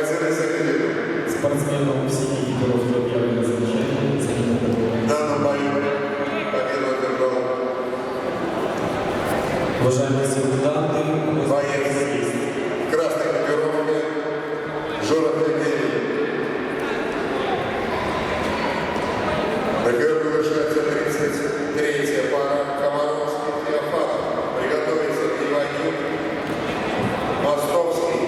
Спортсменам в синей экипировке объявлено завершение. В данном бою победу одержал Уважаемые секунданты, боец в красной экипировке Жора Федерий. На КР завершается 33-я пара Комаровский Феофанов. Приготовиться Иванюк Мостовский.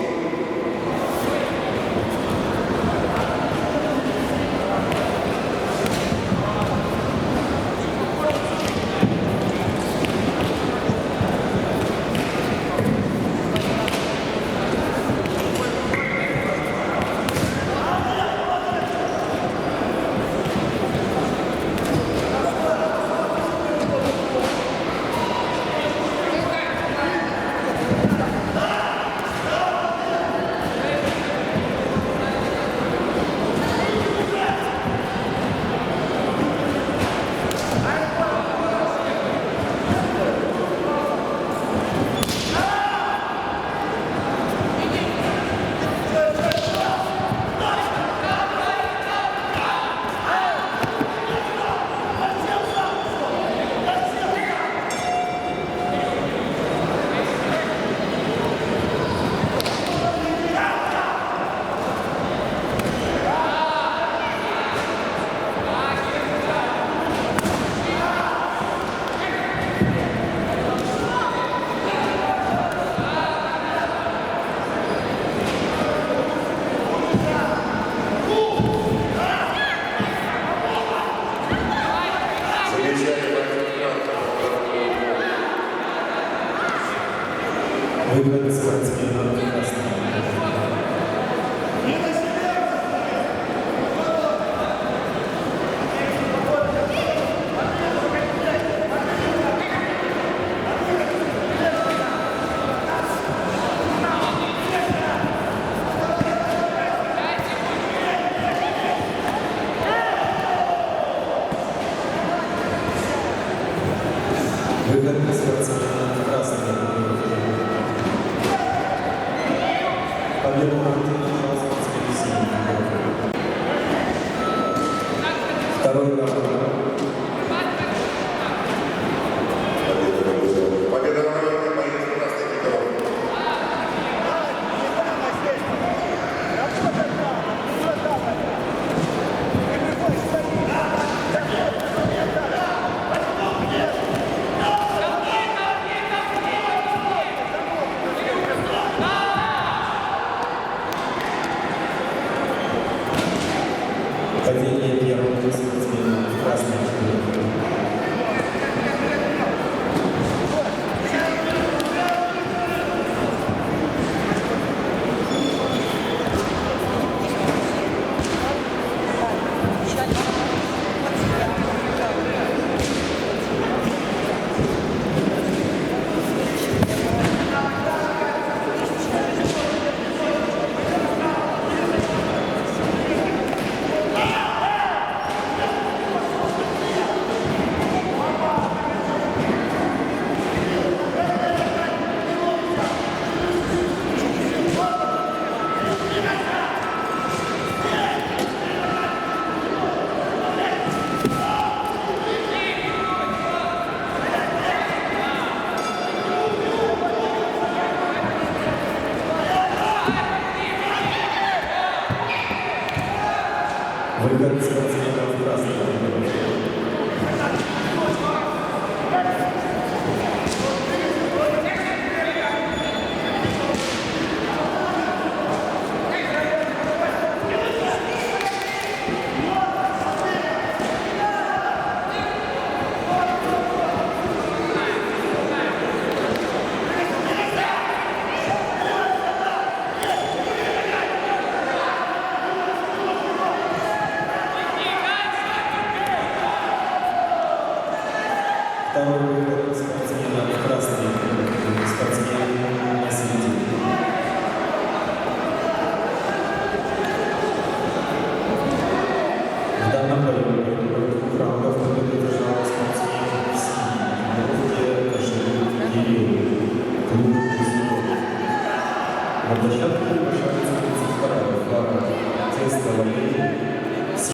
выиграли спортсмены красной. Выиграли спортсмены красной. Победу получил спортсмен синий. Второй раунд. Победа на районе боец красной экипировки. Падение первого спортсмена в красной экипировке. Выиграли спортсменов в красной экипировке. Второй выход спортсмена в красной экипировке. Спортсмен на середине. В данном бою двух раундов победу одержал спортсмен в синей экипировке Кашин Кирилл. Клуб «Зенит». На площадке